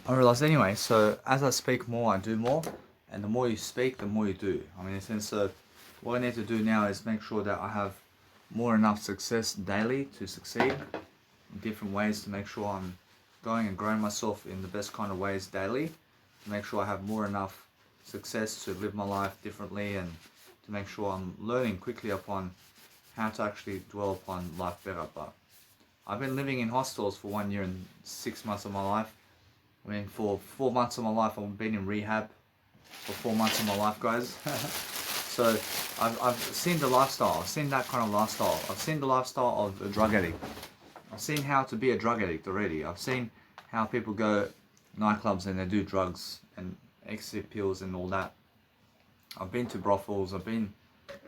I realized anyway, so as I speak more, I do more, and the more you speak, the more you do. I mean, in a sense, so what I need to do now is make sure that I have more enough success daily to succeed in different ways to make sure I'm going and growing myself in the best kind of ways daily, to make sure I have more enough success to live my life differently and to make sure I'm learning quickly upon how to actually dwell upon life better. But I've been living in hostels for 1 year and 6 months of my life. I mean, for 4 months of my life, I've been in rehab for 4 months of my life, guys. So I've seen the lifestyle. I've seen that kind of lifestyle. I've seen the lifestyle of a drug addict. I've seen how to be a drug addict already. I've seen how people go nightclubs and they do drugs and ecstasy pills and all that. I've been to brothels. I've been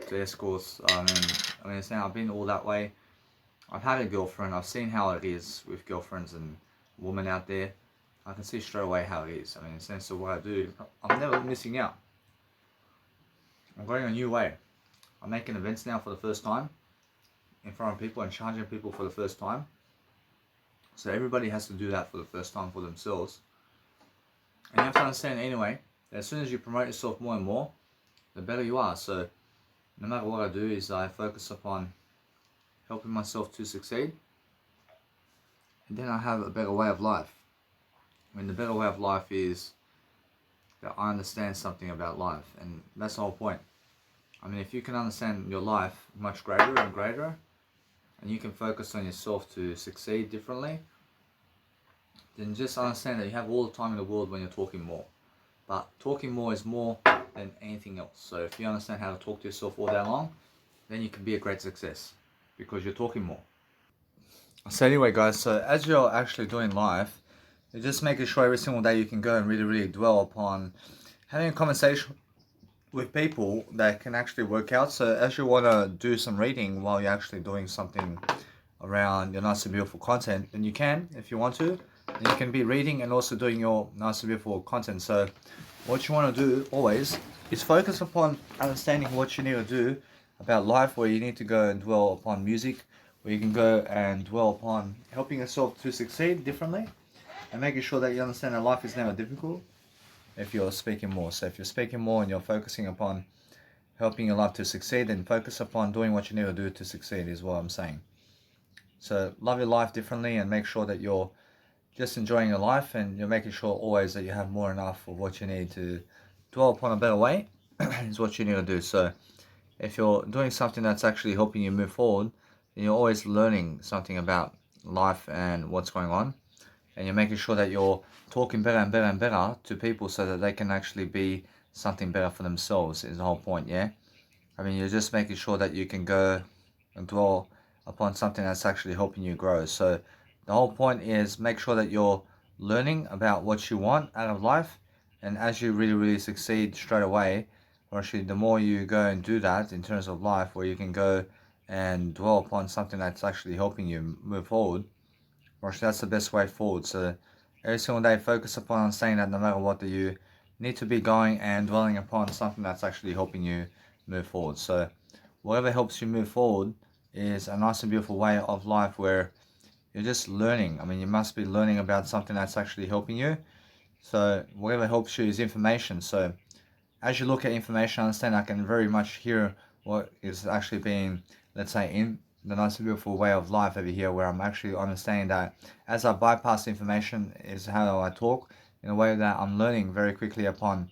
to escorts. I've been all that way. I've had a girlfriend. I've seen how it is with girlfriends and women out there. I can see straight away how it is. I mean, in the sense of what I do, I'm never missing out. I'm going a new way. I'm making events now for the first time in front of people and charging people for the first time. So everybody has to do that for the first time for themselves. And you have to understand anyway, that as soon as you promote yourself more and more, the better you are. So no matter what I do is I focus upon helping myself to succeed. And then I have a better way of life. I mean, the better way of life is that I understand something about life. And that's the whole point. I mean, if you can understand your life much greater and greater, and you can focus on yourself to succeed differently, then just understand that you have all the time in the world when you're talking more. But talking more is more than anything else. So if you understand how to talk to yourself all day long, then you can be a great success because you're talking more. So anyway, guys, so as you're actually doing life, you're just making sure every single day you can go and really dwell upon having a conversation with people that can actually work out. So as you want to do some reading while you're actually doing something around your nice and beautiful content, then you can, if you want to. And you can be reading and also doing your nice and beautiful content. So what you want to do always is focus upon understanding what you need to do about life, where you need to go and dwell upon music, where you can go and dwell upon helping yourself to succeed differently and making sure that you understand that life is never difficult if you're speaking more. So if you're speaking more and you're focusing upon helping your life to succeed, then focus upon doing what you need to do to succeed is what I'm saying. So love your life differently and make sure that you're just enjoying your life and you're making sure always that you have more enough of what you need to dwell upon a better way is what you need to do. So if you're doing something that's actually helping you move forward, then you're always learning something about life and what's going on. And you're making sure that you're talking better and better and better to people so that they can actually be something better for themselves is the whole point, yeah? I mean, you're just making sure that you can go and dwell upon something that's actually helping you grow. So the whole point is make sure that you're learning about what you want out of life. And as you really succeed straight away, or actually the more you go and do that in terms of life, where you can go and dwell upon something that's actually helping you move forward, or actually that's the best way forward. So every single day focus upon saying that no matter what, that you need to be going and dwelling upon something that's actually helping you move forward. So whatever helps you move forward is a nice and beautiful way of life where you're just learning. I mean, you must be learning about something that's actually helping you. So whatever helps you is information. So as you look at information, understand I can very much hear what is actually being, let's say, in the nice and beautiful way of life over here, where I'm actually understanding that as I bypass information is how I talk, in a way that I'm learning very quickly upon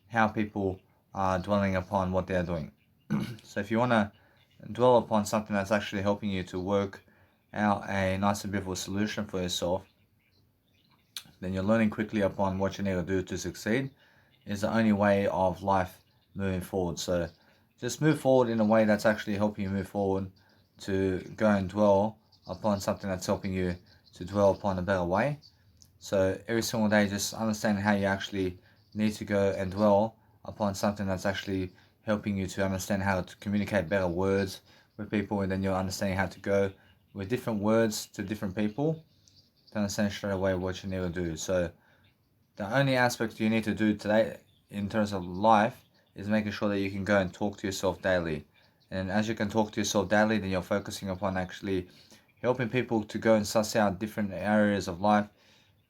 how people are dwelling upon what they're doing. So if you want to dwell upon something that's actually helping you to work out a nice and beautiful solution for yourself, then you're learning quickly upon what you need to do to succeed is the only way of life moving forward. So just move forward in a way that's actually helping you move forward to go and dwell upon something that's helping you to dwell upon a better way. So every single day, just understand how you actually need to go and dwell upon something that's actually helping you to understand how to communicate better words with people, and then you'll understand how to go with different words to different people to understand straight away what you need to do. So the only aspect you need to do today in terms of life is making sure that you can go and talk to yourself daily. And as you can talk to yourself daily, then you're focusing upon actually helping people to go and suss out different areas of life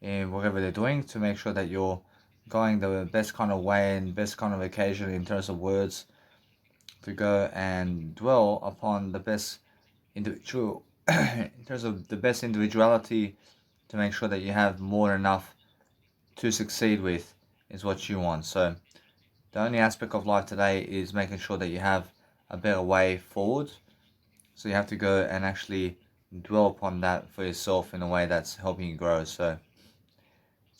in whatever they're doing, to make sure that you're going the best kind of way and best kind of occasion in terms of words, to go and dwell upon the best individual in terms of the best individuality, to make sure that you have more than enough to succeed with, is what you want. So the only aspect of life today is making sure that you have a better way forward. So you have to go and actually dwell upon that for yourself in a way that's helping you grow. So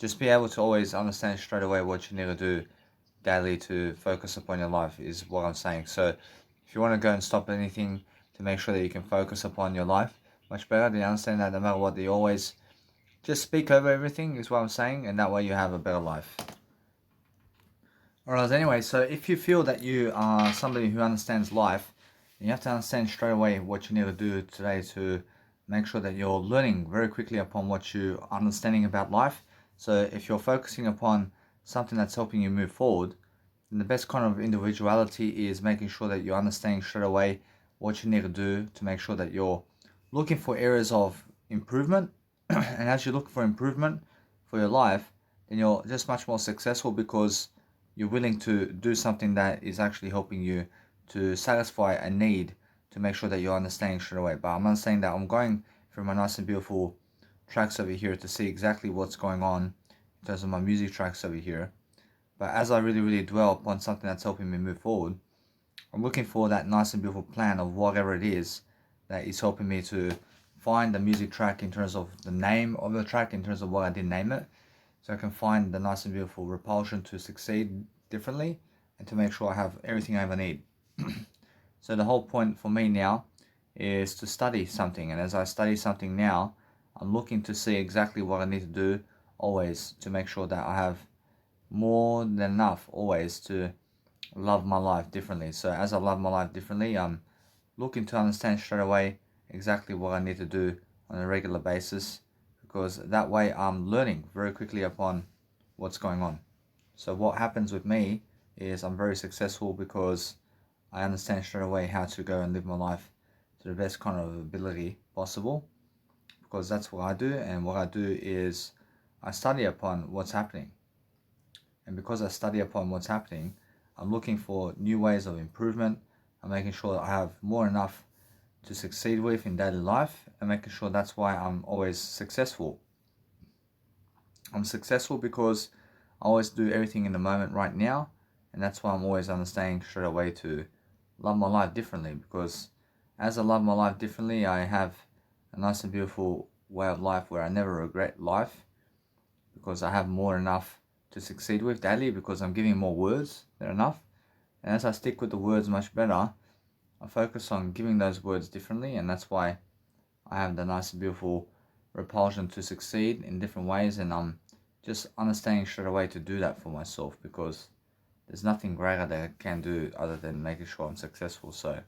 just be able to always understand straight away what you need to do daily to focus upon your life, is what I'm saying. So if you want to go and stop anything to make sure that you can focus upon your life much better, then understand that no matter what, you always just speak over everything, is what I'm saying, and that way you have a better life. Alright, anyway, so if you feel that you are somebody who understands life, you have to understand straight away what you need to do today to make sure that you're learning very quickly upon what you are understanding about life. So if you're focusing upon something that's helping you move forward, then the best kind of individuality is making sure that you're understanding straight away what you need to do to make sure that you're looking for areas of improvement. And as you look for improvement for your life, then you're just much more successful, because you're willing to do something that is actually helping you to satisfy a need, to make sure that you're understanding straight away. But I'm not saying that I'm going through my nice and beautiful tracks over here to see exactly what's going on in terms of my music tracks over here. But as I really dwell upon something that's helping me move forward, I'm looking for that nice and beautiful plan of whatever it is that is helping me to find the music track in terms of the name of the track, in terms of what I did name it, so I can find the nice and beautiful repulsion to succeed differently, and to make sure I have everything I ever need. So the whole point for me now is to study something, and as I study something now, I'm looking to see exactly what I need to do always, to make sure that I have more than enough always to love my life differently. So as I love my life differently, I'm looking to understand straight away exactly what I need to do on a regular basis, because that way I'm learning very quickly upon what's going on. So what happens with me is I'm very successful because I understand straight away how to go and live my life to the best kind of ability possible, because that's what I do. And what I do is I study upon what's happening, and because I study upon what's happening, I'm looking for new ways of improvement. I'm making sure that I have more than enough to succeed with in daily life, and making sure that's why I'm always successful. I'm successful because I always do everything in the moment right now, and that's why I'm always understanding straight away to love my life differently, because as I love my life differently, I have a nice and beautiful way of life where I never regret life, because I have more than enough to succeed with daily, because I'm giving more words than enough. And as I stick with the words much better, I focus on giving those words differently, and that's why I have the nice and beautiful repulsion to succeed in different ways. And I'm just understanding straight away to do that for myself, because there's nothing greater that I can do other than making sure I'm successful. So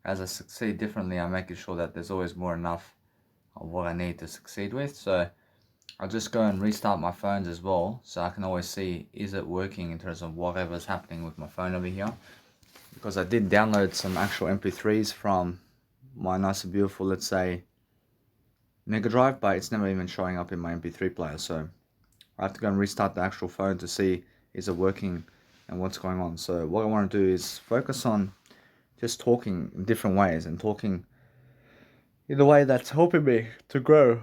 as I succeed differently, I'm making sure that there's always more enough of what I need to succeed with. So I'll just go and restart my phones as well, so I can always see, is it working in terms of whatever's happening with my phone over here. Because I did download some actual MP3s from my nice and beautiful, let's say, Mega Drive, but it's never even showing up in my MP3 player. So I have to go and restart the actual phone to see, is it working and what's going on. So what I want to do is focus on just talking in different ways, and talking in a way that's helping me to grow.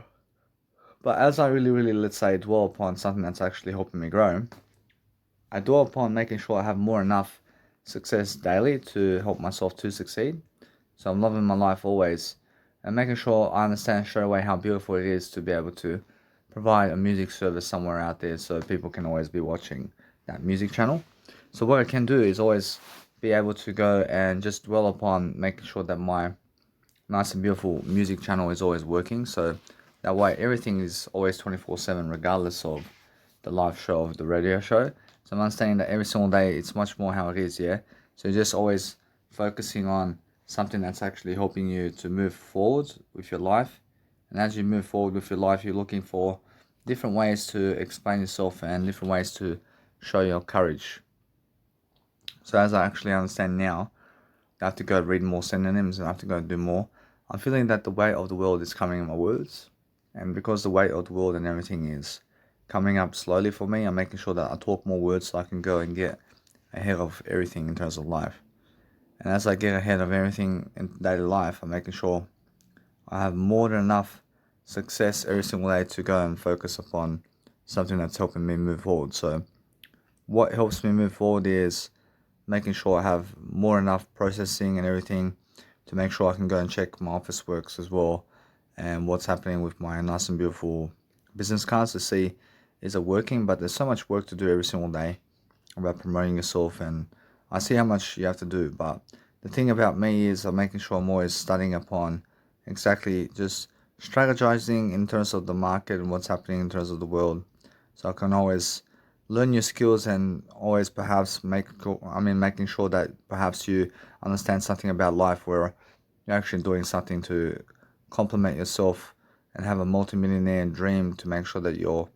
But as I really, let's say, dwell upon something that's actually helping me grow, I dwell upon making sure I have more enough success daily to help myself to succeed. So I'm loving my life always, and making sure I understand straight away how beautiful it is to be able to provide a music service somewhere out there, so people can always be watching that music channel. So what I can do is always be able to go and just dwell upon making sure that my nice and beautiful music channel is always working. So that way everything is always 24/7, regardless of the live show of the radio show. So I'm understanding that every single day it's much more how it is, yeah? So just always focusing on something that's actually helping you to move forward with your life. And as you move forward with your life, you're looking for different ways to explain yourself and different ways to show your courage. So as I actually understand now, I have to go read more synonyms, and I have to go do more. I'm feeling that the weight of the world is coming in my words. And because the weight of the world and everything is coming up slowly for me, I'm making sure that I talk more words so I can go and get ahead of everything in terms of life. And as I get ahead of everything in daily life, I'm making sure I have more than enough success every single day to go and focus upon something that's helping me move forward. So what helps me move forward is making sure I have more enough processing and everything to make sure I can go and check my office works as well and what's happening with my nice and beautiful business cards to see is it working. But there's so much work to do every single day about promoting yourself, and I see how much you have to do. But the thing about me is I'm making sure I'm always studying upon exactly just strategizing in terms of the market and what's happening in terms of the world, so I can always learn new skills and always perhaps making sure that perhaps you understand something about life where you're actually doing something to complement yourself and have a multimillionaire dream to make sure that you're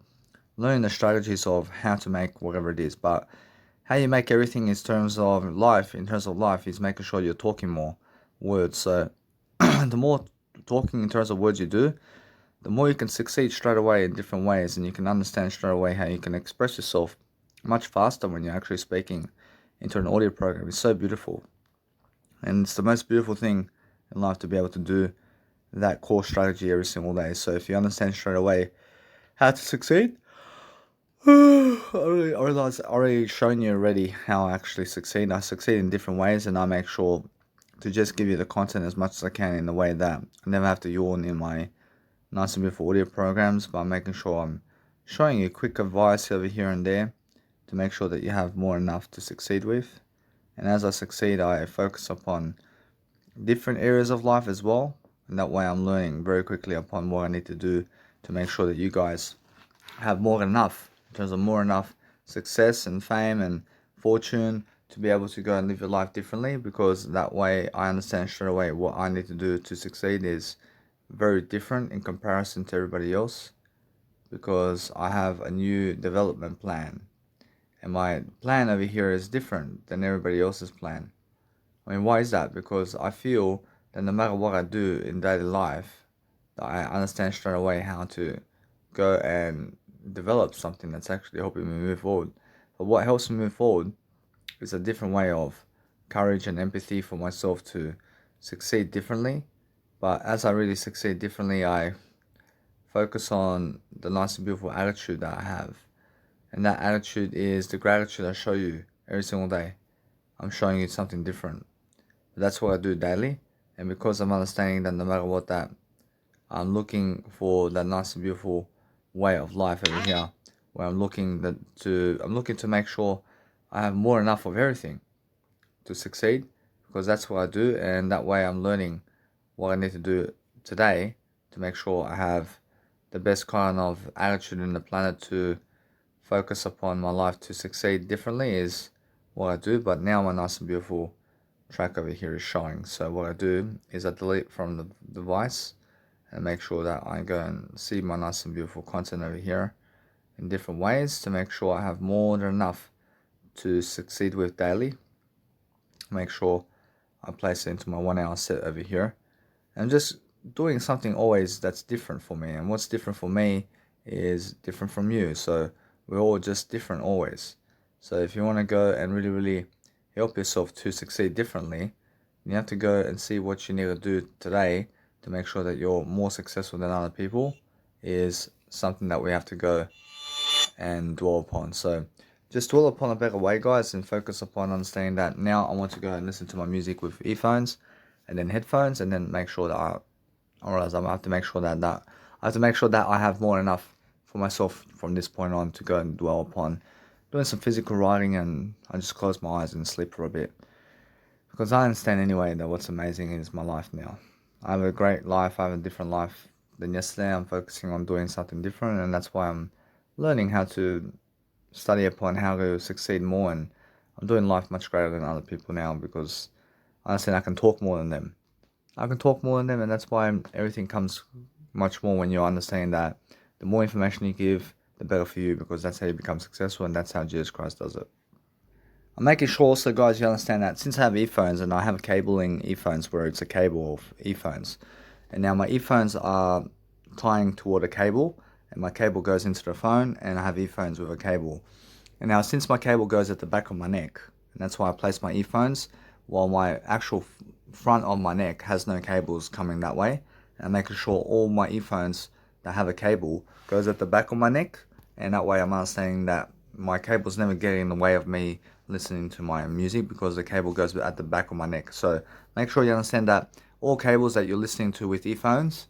learning the strategies of how to make whatever it is. But how you make everything in terms of life is making sure you're talking more words. So the more talking in terms of words you do, the more you can succeed straight away in different ways, and you can understand straight away how you can express yourself much faster when you're actually speaking into an audio program. It's so beautiful, and it's the most beautiful thing in life to be able to do that core strategy every single day. So if you understand straight away how to succeed, I realize I already shown you already how I actually succeed. I succeed in different ways, and I make sure to just give you the content as much as I can in the way that I never have to yawn in my nice and beautiful audio programs, by making sure I'm showing you quick advice over here and there to make sure that you have more enough to succeed with. And as I succeed, I focus upon different areas of life as well, and that way I'm learning very quickly upon what I need to do to make sure that you guys have more than enough, in terms of more enough success and fame and fortune to be able to go and live your life differently, because that way I understand straight away what I need to do to succeed is very different in comparison to everybody else, because I have a new development plan, and my plan over here is different than everybody else's plan. I mean, why is that? Because I feel that no matter what I do in daily life, I understand straight away how to go and develop something that's actually helping me move forward. But what helps me move forward is a different way of courage and empathy for myself to succeed differently. But as I really succeed differently, I focus on the nice and beautiful attitude that I have. And that attitude is the gratitude I show you every single day. I'm showing you something different. But that's what I do daily. And because I'm understanding that no matter what, that I'm looking for that nice and beautiful way of life over here, where I'm looking to make sure I have more than enough of everything to succeed, because that's what I do, and that way I'm learning what I need to do today to make sure I have the best kind of attitude in the planet to focus upon my life to succeed differently is what I do. But now my nice and beautiful track over here is showing. So what I do is I delete from the device and make sure that I go and see my nice and beautiful content over here in different ways to make sure I have more than enough to succeed with daily. Make sure I place it into my 1 hour set over here, and just doing something always that's different for me. And what's different for me is different from you. So we're all just different always. So if you want to go and really, really help yourself to succeed differently, you have to go and see what you need to do today to make sure that you're more successful than other people, is something that we have to go and dwell upon. So just dwell upon a better way, guys, and focus upon understanding that now I want to go and listen to my music with earphones and then headphones, and then make sure that I realize I have to make sure that I have more than enough for myself from this point on to go and dwell upon doing some physical writing, and I just close my eyes and sleep for a bit. Because I understand anyway that what's amazing is my life now. I have a great life, I have a different life than yesterday. I'm focusing on doing something different, and that's why I'm learning how to study upon how to succeed more, and I'm doing life much greater than other people now, because I understand I can talk more than them. And that's why everything comes much more when you understand that the more information you give, the better for you, because that's how you become successful, and that's how Jesus Christ does it. I'm making sure also, guys, you understand that since I have earphones, and I have cabling earphones where it's a cable of earphones, and now my earphones are tying toward a cable, and my cable goes into the phone, and I have earphones with a cable. And now since my cable goes at the back of my neck, and that's why I place my earphones, while my actual front of my neck has no cables coming that way, and I'm making sure all my earphones that have a cable goes at the back of my neck, and that way I'm understanding that my cable's never getting in the way of me listening to my music because the cable goes at the back of my neck. So make sure you understand that all cables that you're listening to with earphones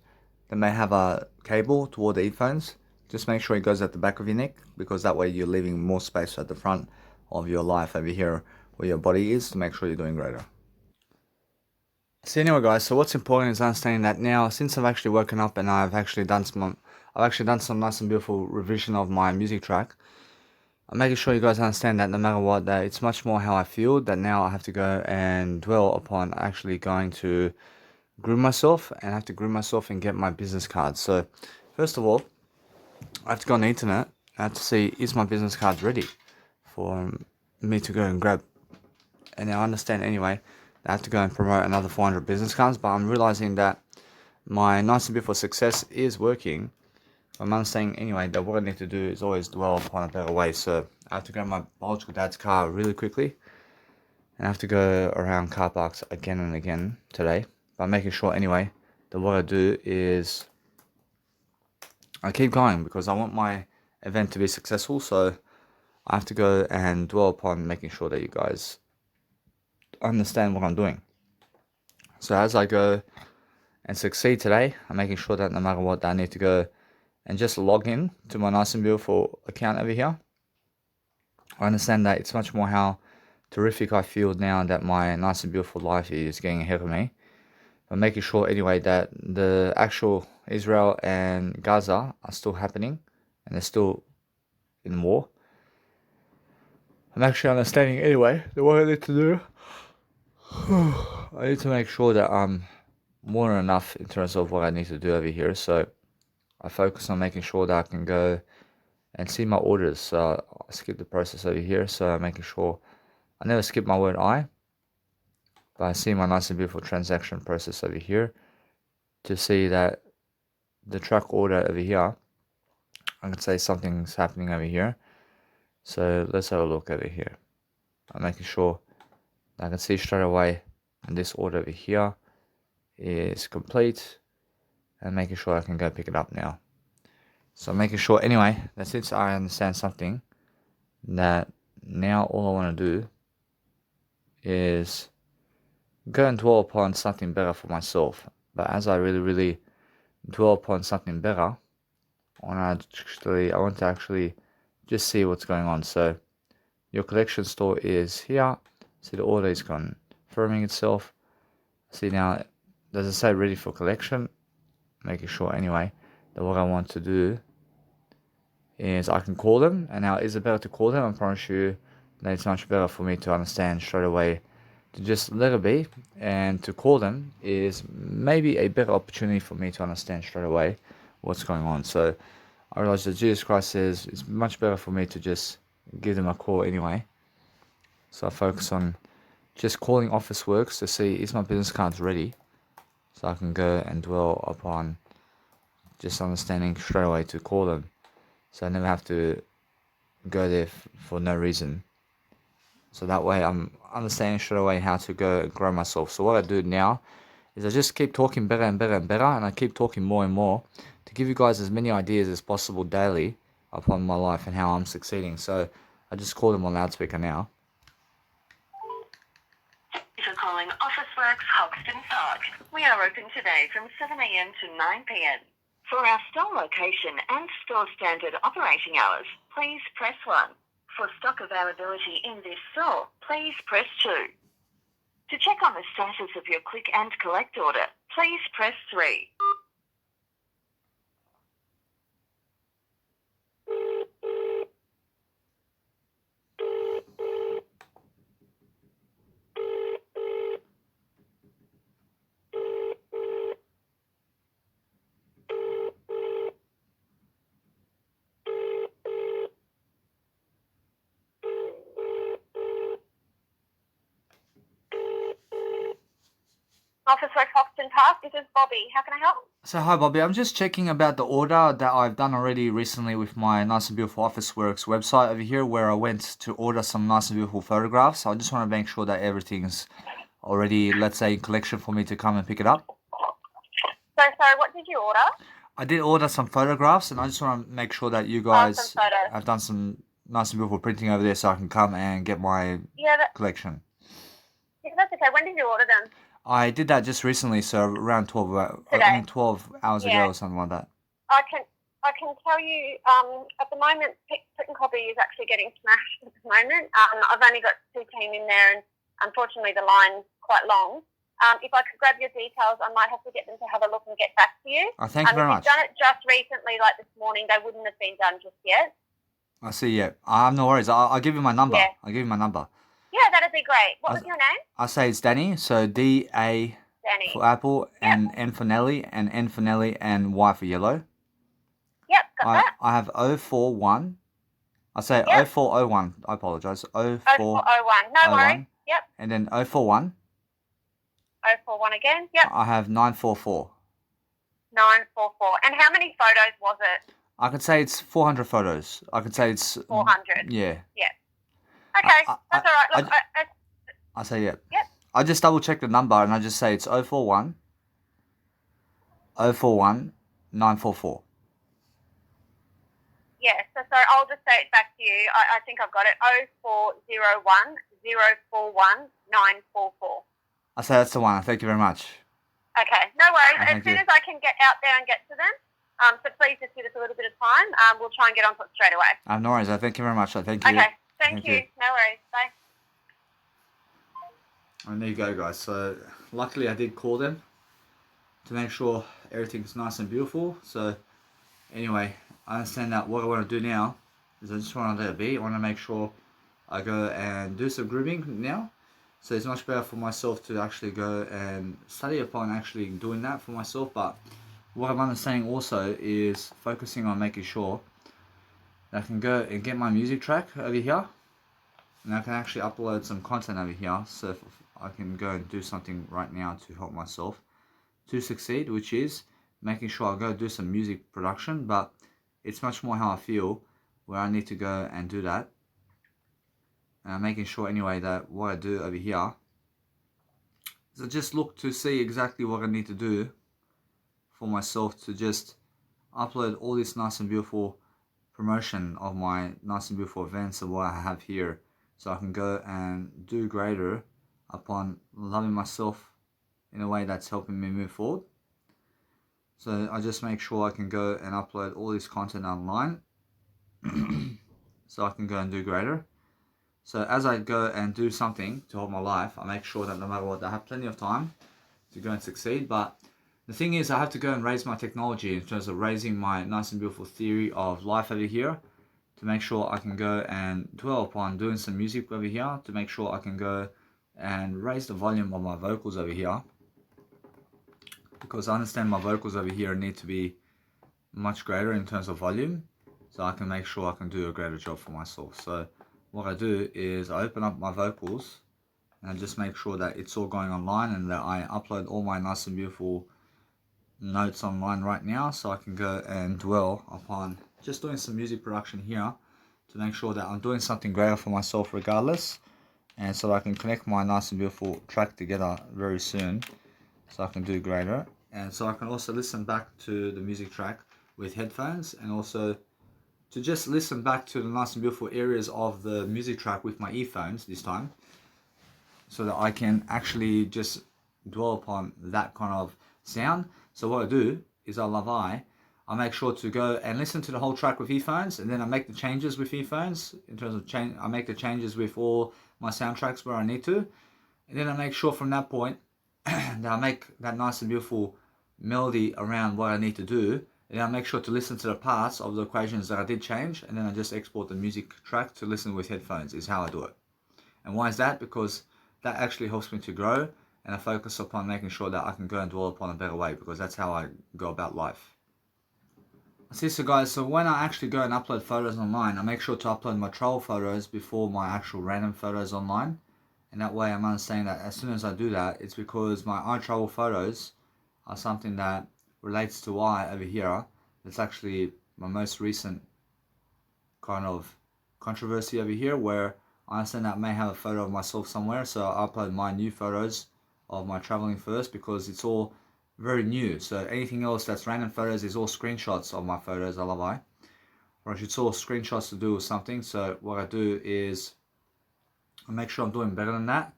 that may have a cable toward the earphones, just make sure it goes at the back of your neck, because that way you're leaving more space at the front of your life over here where your body is, to make sure you're doing greater. So anyway guys, so what's important is understanding that now, since I've actually woken up and I've actually done some nice and beautiful revision of my music track, I'm making sure you guys understand that no matter what, that it's much more how I feel, that now I have to go and dwell upon actually going to groom myself, and I have to groom myself and get my business card. So first of all, I have to go on the internet. I have to see, is my business card ready for me to go and grab. And I understand anyway, I have to go and promote another 400 business cards, but I'm realizing that my Nice and Beautiful Success is working. I'm understanding anyway that what I need to do is always dwell upon a better way. So I have to grab my biological dad's car really quickly, and I have to go around car parks again and again today. But I'm making sure anyway that what I do is I keep going, because I want my event to be successful. So I have to go and dwell upon making sure that you guys understand what I'm doing. So as I go and succeed today, I'm making sure that no matter what, I need to go and just log in to my Nice and Beautiful account over here. I understand that it's much more how terrific I feel now that my Nice and Beautiful life is getting ahead of me. I'm making sure anyway that the actual Israel and Gaza are still happening, and they're still in war. I'm actually understanding anyway that what I need to do, I need to make sure that I'm more than enough in terms of what I need to do over here. So I focus on making sure that I can go and see my orders. So I skip the process over here. So I'm making sure I never skip my word I, but I see my Nice and Beautiful transaction process over here to see that the truck order over here, I can say something's happening over here. So let's have a look over here. I'm making sure I can see straight away, and this order over here is complete, and making sure I can go pick it up now. So I'm making sure anyway that since I understand something, that now all I want to do is go and dwell upon something better for myself. But as I really dwell upon something better, I want to actually just see what's going on. So your collection store is here. See the order is confirming itself. See now, does it say ready for collection? Making sure anyway that what I want to do is I can call them. And now, is it better to call them? I promise you that it's much better for me to understand straight away to just let it be, and to call them is maybe a better opportunity for me to understand straight away what's going on. So I realize that Jesus Christ says it's much better for me to just give them a call anyway. So I focus on just calling Officeworks to see, is my business cards ready, so I can go and dwell upon just understanding straight away to call them, so I never have to go there for no reason. So that way I'm understanding straight away how to go and grow myself. So what I do now is I just keep talking better and better and better, and I keep talking more and more to give you guys as many ideas as possible daily upon my life and how I'm succeeding. So I just call them on loudspeaker now. For calling Officeworks Hoxton Park. We are open today from 7 a.m. to 9 p.m. For our store location and store standard operating hours, please press 1. For stock availability in this store, please press 2. To check on the status of your click and collect order, please press 3. Officeworks Hoxton Hoxton Park. This is Bobby. How can I help? So hi Bobby, I'm just checking about the order that I've done already recently with my Nice and Beautiful Officeworks website over here, where I went to order some nice and beautiful photographs. I just want to make sure that everything's already, let's say, in collection for me to come and pick it up. So sorry, what did you order? I did order some photographs, and I just want to make sure that you guys some photos. have done some nice and beautiful printing over there, so I can come and get my collection. Yeah, that's okay. When did you order them? I did that just recently, so around 12 hours ago or something like that. I can tell you, at the moment, Print and Copy is actually getting smashed at the moment. I've only got 2 team in there, and unfortunately the line's quite long. If I could grab your details, I might have to get them to have a look and get back to you. Oh, thank you very much. If you've done it just recently, like this morning, they wouldn't have been done just yet. I see, yeah. No worries. I'll give you my number. Yeah. I'll give you my number. Yeah, that'd be great. What was your name? I say it's Danny, so D-A Danny. for Apple, and N for Nelly, and N for Nelly, and Y for yellow. Yep, got that. I have 041. I say 0401. I apologise. 0401. No worries. Yep. And then 041. 041 again. Yep. I have 944. 944. And how many photos was it? I could say it's 400 photos. I could say it's 400. Yeah. Yeah. Okay, that's all right. Look, I say yeah. Yep. I just double check the number and I just say it's 041 944. Yeah, so sorry, I'll just say it back to you. I think I've got it. 0401 041 944. I say that's the one. Thank you very much. Okay, no worries. Thank as soon you. as I can get out there and get to them, so please just give us a little bit of time. We'll try and get onto it straight away. No worries. Thank you very much. Thank you. Okay, thank you. No worries. Bye. And there you go, guys. So luckily I did call them to make sure everything's nice and beautiful. So anyway, I understand that what I want to do now is I just want to let it be. I want to make sure I go and do some grooming now. So it's much better for myself to actually go and study upon actually doing that for myself. But what I'm understanding also is focusing on making sure that I can go and get my music track over here. And I can actually upload some content over here. So if I can go and do something right now to help myself to succeed, which is making sure I go do some music production. But it's much more how I feel where I need to go and do that. And I'm making sure anyway that what I do over here is I just look to see exactly what I need to do for myself to just upload all this nice and beautiful promotion of my nice and beautiful events and what I have here, so I can go and do greater upon loving myself in a way that's helping me move forward. So I just make sure I can go and upload all this content online so I can go and do greater. So as I go and do something to help my life, I make sure that no matter what, I have plenty of time to go and succeed. But the thing is, I have to go and raise my technology in terms of raising my nice and beautiful theory of life over here to make sure I can go and dwell upon doing some music over here, to make sure I can go and raise the volume of my vocals over here, because I understand my vocals over here need to be much greater in terms of volume, so I can make sure I can do a greater job for myself. So what I do is I open up my vocals and I just make sure that it's all going online and that I upload all my nice and beautiful notes online right now, so I can go and dwell upon just doing some music production here to make sure that I'm doing something greater for myself regardless, and so I can connect my nice and beautiful track together very soon so I can do greater. And so I can also listen back to the music track with headphones, and also to just listen back to the nice and beautiful areas of the music track with my earphones this time, so that I can actually just dwell upon that kind of sound. So what I do is I make sure to go and listen to the whole track with earphones, and then I make the changes with earphones in terms of I make the changes with all my soundtracks where I need to, and then I make sure from that point that I make that nice and beautiful melody around what I need to do. And I make sure to listen to the parts of the equations that I did change, and then I just export the music track to listen with headphones is how I do it. And why is that? Because that actually helps me to grow, and I focus upon making sure that I can go and dwell upon a better way, because that's how I go about life. See, so guys, so when I actually go and upload photos online, I make sure to upload my travel photos before my actual random photos online. And that way I'm understanding that as soon as I do that, it's because my iTravel photos are something that relates to why over here. It's actually my most recent kind of controversy over here, where I understand that I may have a photo of myself somewhere, so I upload my new photos of my traveling first because it's all very new. So anything else that's random photos is all screenshots of my photos, alibi, or it's all screenshots to do with something. So what I do is I make sure I'm doing better than that,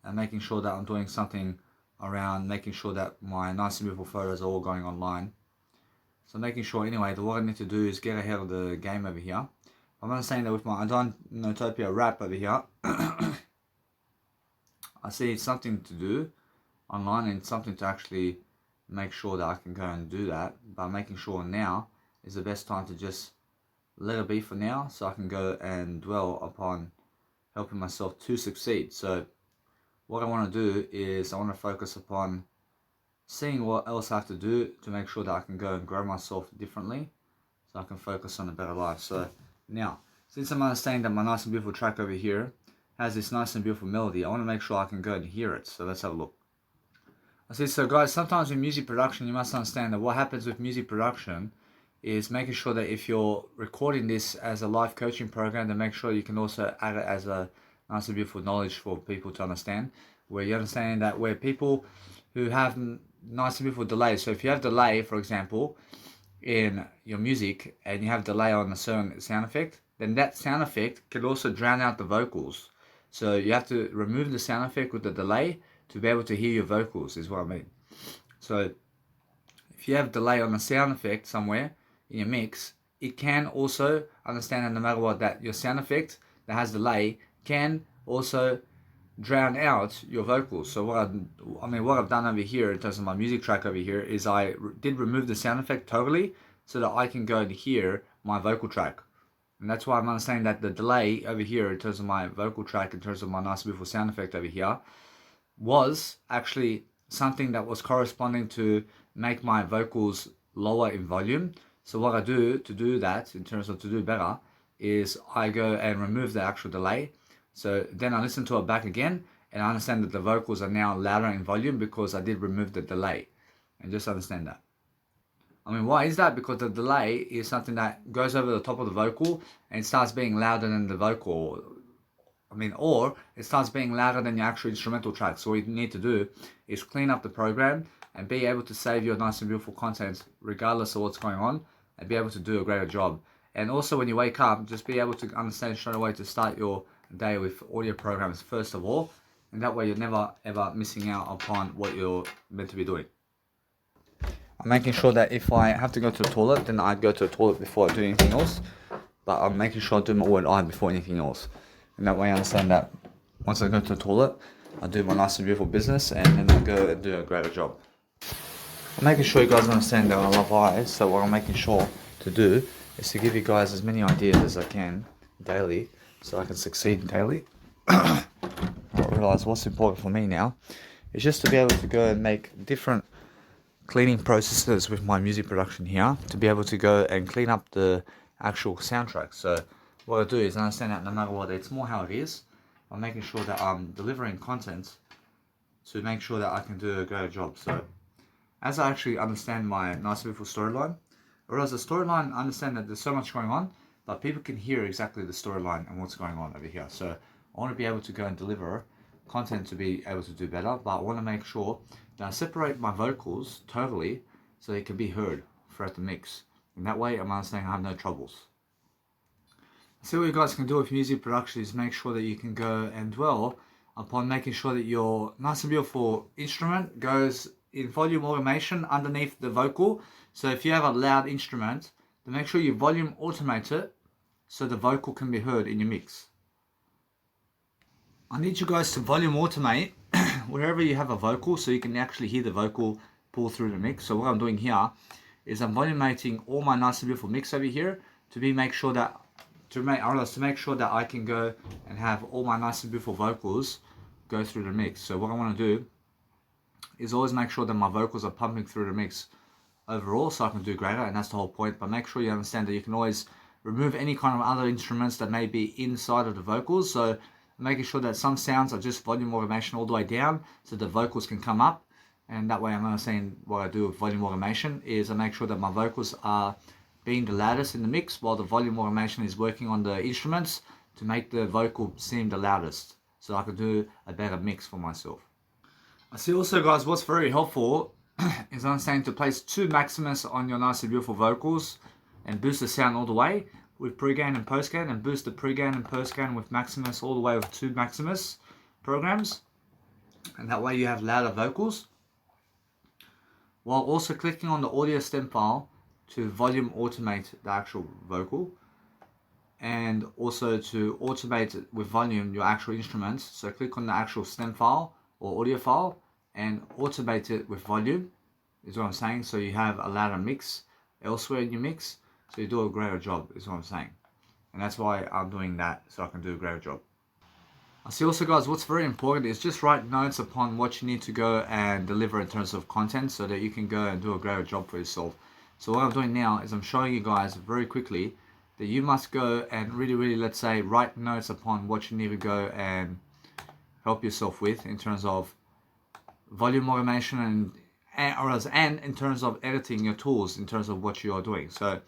and making sure that I'm doing something around making sure that my nice and beautiful photos are all going online. So making sure anyway that what I need to do is get ahead of the game over here. I'm understanding that with my Adon Notopia wrap over here, I see it's something to do online and something to actually make sure that I can go and do that. But making sure now is the best time to just let it be for now, so I can go and dwell upon helping myself to succeed. So what I want to do is I want to focus upon seeing what else I have to do to make sure that I can go and grow myself differently, so I can focus on a better life. So now, since I'm understanding that my nice and beautiful track over here has this nice and beautiful melody, I want to make sure I can go and hear it. So let's have a look. I see, so guys, sometimes in music production, you must understand that what happens with music production is making sure that if you're recording this as a live coaching program, then make sure you can also add it as a nice and beautiful knowledge for people to understand, where you understand that where people who have nice and beautiful delays. So if you have delay, for example, in your music, and you have delay on a certain sound effect, then that sound effect can also drown out the vocals. So you have to remove the sound effect with the delay to be able to hear your vocals, is what I mean. So if you have delay on a sound effect somewhere in your mix, it can also understand that no matter what, that your sound effect that has delay can also drown out your vocals. So what I've done over here in terms of my music track over here is I did remove the sound effect totally so that I can go and hear my vocal track. And that's why I'm understanding that the delay over here in terms of my vocal track, in terms of my nice beautiful sound effect over here, was actually something that was corresponding to make my vocals lower in volume. So what I do to do that, in terms of to do better, is I go and remove the actual delay. So then I listen to it back again, and I understand that the vocals are now louder in volume because I did remove the delay. And just understand that. I mean, why is that? Because the delay is something that goes over the top of the vocal and it starts being louder than the vocal. Or it starts being louder than your actual instrumental track. So what you need to do is clean up the program and be able to save your nice and beautiful content regardless of what's going on, and be able to do a greater job. And also when you wake up, just be able to understand straight away to start your day with audio programs first of all, and that way you're never ever missing out upon what you're meant to be doing. I'm making sure that if I have to go to the toilet, then I go to the toilet before I do anything else, but I'm making sure I do my word I before anything else, and that way I understand that once I go to the toilet, I do my nice and beautiful business, and then I go and do a greater job. I'm making sure you guys understand that I love eyes, so what I'm making sure to do is to give you guys as many ideas as I can daily, so I can succeed daily. I realize what's important for me now is just to be able to go and make different cleaning processes with my music production here, to be able to go and clean up the actual soundtrack. So what I do is I understand that no matter what, it's more how it is. I'm making sure that I'm delivering content to make sure that I can do a greater job. So as I actually understand my nice beautiful storyline, whereas the storyline, I understand that there's so much going on, but people can hear exactly the storyline and what's going on over here. So I want to be able to go and deliver content to be able to do better, but I want to make sure that I separate my vocals totally so they can be heard throughout the mix. And that way I'm understanding I have no troubles. So what you guys can do with music production is make sure that you can go and dwell upon making sure that your nice and beautiful instrument goes in volume automation underneath the vocal. So if you have a loud instrument, then make sure you volume automate it so the vocal can be heard in your mix. I need you guys to volume automate wherever you have a vocal so you can actually hear the vocal pull through the mix. So what I'm doing here is I'm volumating all my nice and beautiful mix over here to make sure that I can go and have all my nice and beautiful vocals go through the mix. So what I want to do is always make sure that my vocals are pumping through the mix overall so I can do greater, and that's the whole point. But make sure you understand that you can always remove any kind of other instruments that may be inside of the vocals. So making sure that some sounds are just volume automation all the way down so the vocals can come up, and that way I'm understanding what I do with volume automation is I make sure that my vocals are being the loudest in the mix while the volume automation is working on the instruments to make the vocal seem the loudest so I can do a better mix for myself. I see also, guys, what's very helpful is understanding to place 2 Maximus on your nice and beautiful vocals and boost the sound all the way with pre-gain and post-gain, and boost the pre-gain and post-gain with Maximus all the way with 2 Maximus programs, and that way you have louder vocals, while also clicking on the audio stem file to volume automate the actual vocal, and also to automate with volume your actual instruments. So click on the actual stem file or audio file and automate it with volume, is what I'm saying, so you have a louder mix elsewhere in your mix, so you do a greater job, is what I'm saying. And that's why I'm doing that, so I can do a greater job. I see also, guys, what's very important is just write notes upon what you need to go and deliver in terms of content so that you can go and do a greater job for yourself. So what I'm doing now is I'm showing you guys very quickly that you must go and really, let's say, write notes upon what you need to go and help yourself with in terms of volume automation and in terms of editing your tools in terms of what you are doing. So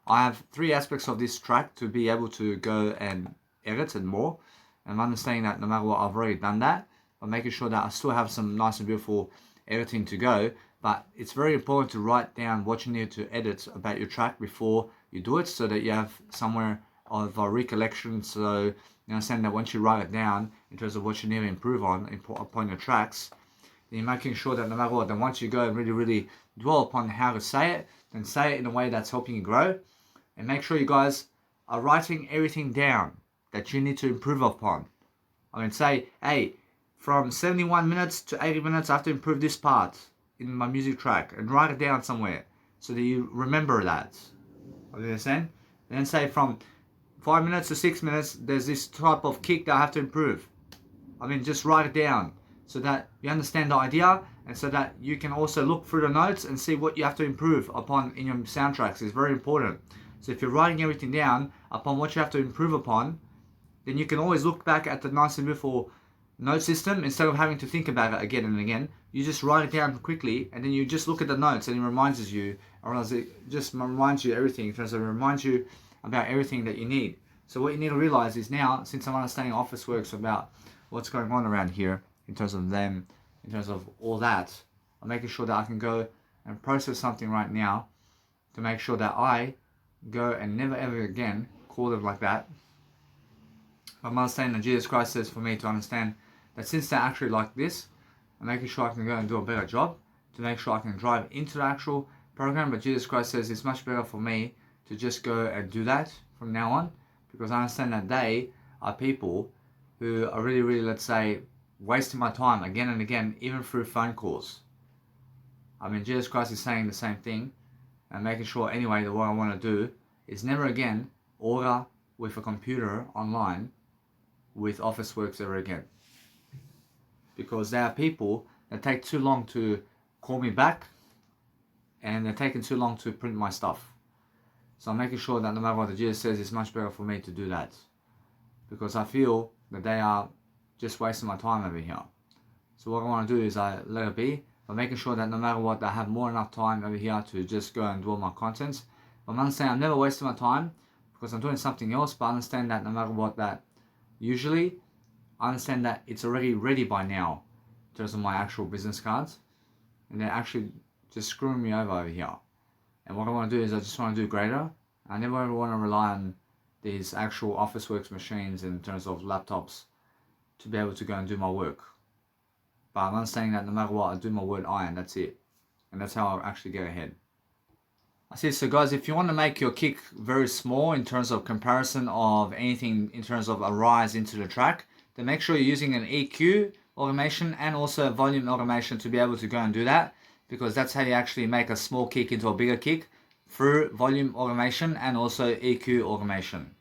I have 3 aspects of this track to be able to go and edit and more. I'm understanding that no matter what, I've already done that, but making sure that I still have some nice and beautiful editing to go. But it's very important to write down what you need to edit about your track before you do it, so that you have somewhere of a recollection, so you understand that once you write it down in terms of what you need to improve on upon your tracks, then you're making sure that no matter what, then once you go and really dwell upon how to say it, then say it in a way that's helping you grow. And make sure you guys are writing everything down that you need to improve upon. I mean, say, hey, from 71 minutes to 80 minutes, I have to improve this part in my music track, and write it down somewhere so that you remember that. You understand? Then say from 5 minutes to 6 minutes, there's this type of kick that I have to improve. I mean, just write it down so that you understand the idea, and so that you can also look through the notes and see what you have to improve upon in your soundtracks. Is very important. So if you're writing everything down upon what you have to improve upon, then you can always look back at the nice and beautiful note system instead of having to think about it again and again. You just write it down quickly, and then you just look at the notes, and it reminds you, or else it just reminds you everything, in terms of it reminds you about everything that you need. So what you need to realize is now, since I'm understanding Officeworks about what's going on around here, in terms of them, in terms of all that, I'm making sure that I can go and process something right now to make sure that I go and never ever again call them like that. I'm understanding that Jesus Christ says for me to understand that since they're actually like this, I'm making sure I can go and do a better job to make sure I can drive into the actual program. But Jesus Christ says it's much better for me to just go and do that from now on, because I understand that they are people who are really, let's say, wasting my time again and again, even through phone calls. I mean, Jesus Christ is saying the same thing, and making sure anyway that what I want to do is never again order with a computer online with Officeworks ever again. Because there are people that take too long to call me back, and they're taking too long to print my stuff. So I'm making sure that no matter what the Jesus says, it's much better for me to do that, because I feel that they are just wasting my time over here. So what I want to do is I let it be, but making sure that no matter what, I have more enough time over here to just go and do all my contents. But I'm understanding I'm never wasting my time because I'm doing something else, but I understand that no matter what, that usually I understand that it's already ready by now in terms of my actual business cards, and they're actually just screwing me over here. And what I want to do is I just want to do greater. I never ever want to rely on these actual Officeworks machines in terms of laptops to be able to go and do my work. But I'm understanding that no matter what, I do my word I, and that's it. And that's how I actually get ahead. I see. So guys, if you want to make your kick very small in terms of comparison of anything in terms of a rise into the track, then make sure you're using an EQ automation and also a volume automation to be able to go and do that, because that's how you actually make a small kick into a bigger kick, through volume automation and also EQ automation.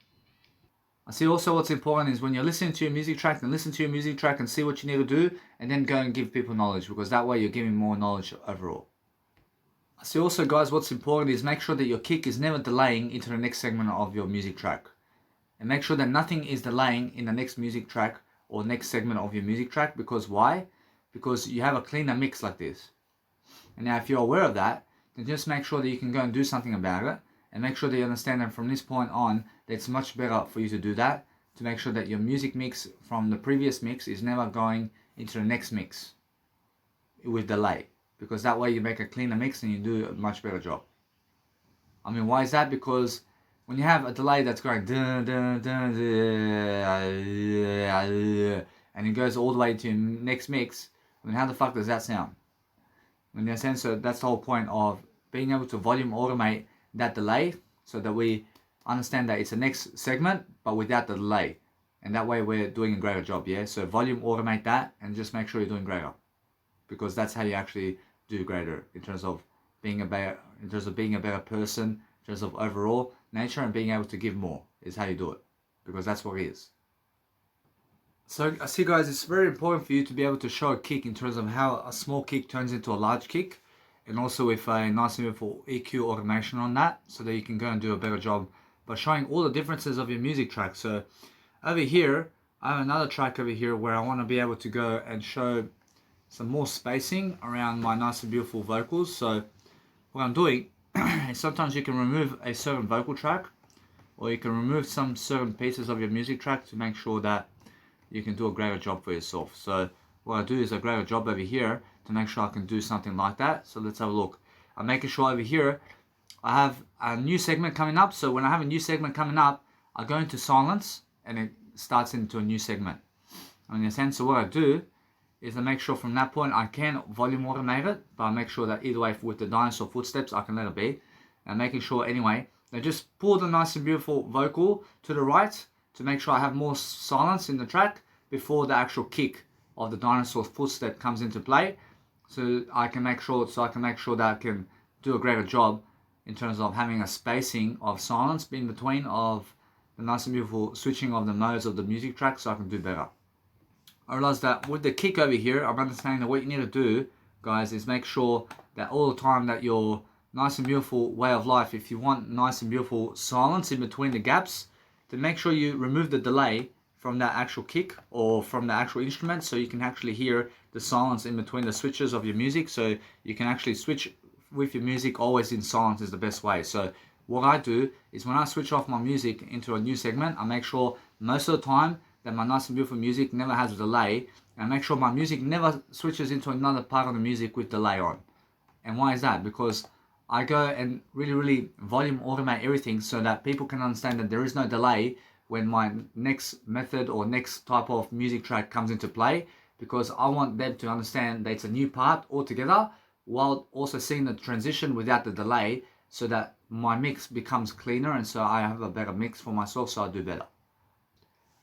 I see also what's important is when you're listening to your music track, then listen to your music track and see what you need to do, and then go and give people knowledge, because that way you're giving more knowledge overall. I see also, guys, what's important is make sure that your kick is never delaying into the next segment of your music track. And make sure that nothing is delaying in the next music track or next segment of your music track, because why? Because you have a cleaner mix like this. And now if you're aware of that, then just make sure that you can go and do something about it, and make sure that you understand that from this point on, that it's much better for you to do that, to make sure that your music mix from the previous mix is never going into the next mix with delay, because that way you make a cleaner mix and you do a much better job. I mean, why is that? Because when you have a delay that's going dun, dun, dun, dun, and it goes all the way to your next mix, I mean, how the fuck does that sound? In a sense, so that's the whole point of being able to volume automate that delay, so that we understand that it's the next segment but without the delay, and that way we're doing a greater job. Yeah, so volume automate that and just make sure you're doing greater, because that's how you actually do greater in terms of being a better person, in terms of overall nature, and being able to give more is how you do it, because that's what it is. So I see, guys, it's very important for you to be able to show a kick in terms of how a small kick turns into a large kick, and also with a nice and beautiful EQ automation on that, so that you can go and do a better job by showing all the differences of your music track. So over here, I have another track over here where I want to be able to go and show some more spacing around my nice and beautiful vocals. So what I'm doing is sometimes you can remove a certain vocal track, or you can remove some certain pieces of your music track to make sure that you can do a greater job for yourself. So what I do is a greater job over here to make sure I can do something like that. So let's have a look. I'm making sure over here I have a new segment coming up. So when I have a new segment coming up, I go into silence and it starts into a new segment. In a sense, so what I do is I make sure from that point I can volume automate it, but I make sure that either way with the dinosaur footsteps I can let it be. And making sure anyway, I just pull the nice and beautiful vocal to the right to make sure I have more silence in the track before the actual kick of the dinosaur footstep comes into play, so I can make sure that I can do a greater job in terms of having a spacing of silence in between of the nice and beautiful switching of the modes of the music track, so I can do better. I realize that with the kick over here, I'm understanding that what you need to do, guys, is make sure that all the time that your nice and beautiful way of life, if you want nice and beautiful silence in between the gaps, to make sure you remove the delay from that actual kick or from the actual instrument, so you can actually hear the silence in between the switches of your music, so you can actually switch with your music always in silence is the best way. So what I do is when I switch off my music into a new segment, I make sure most of the time that my nice and beautiful music never has a delay, and I make sure my music never switches into another part of the music with delay on. And why is that? Because I go and really volume automate everything so that people can understand that there is no delay when my next method or next type of music track comes into play, because I want them to understand that it's a new part altogether, while also seeing the transition without the delay, so that my mix becomes cleaner and so I have a better mix for myself, so I do better.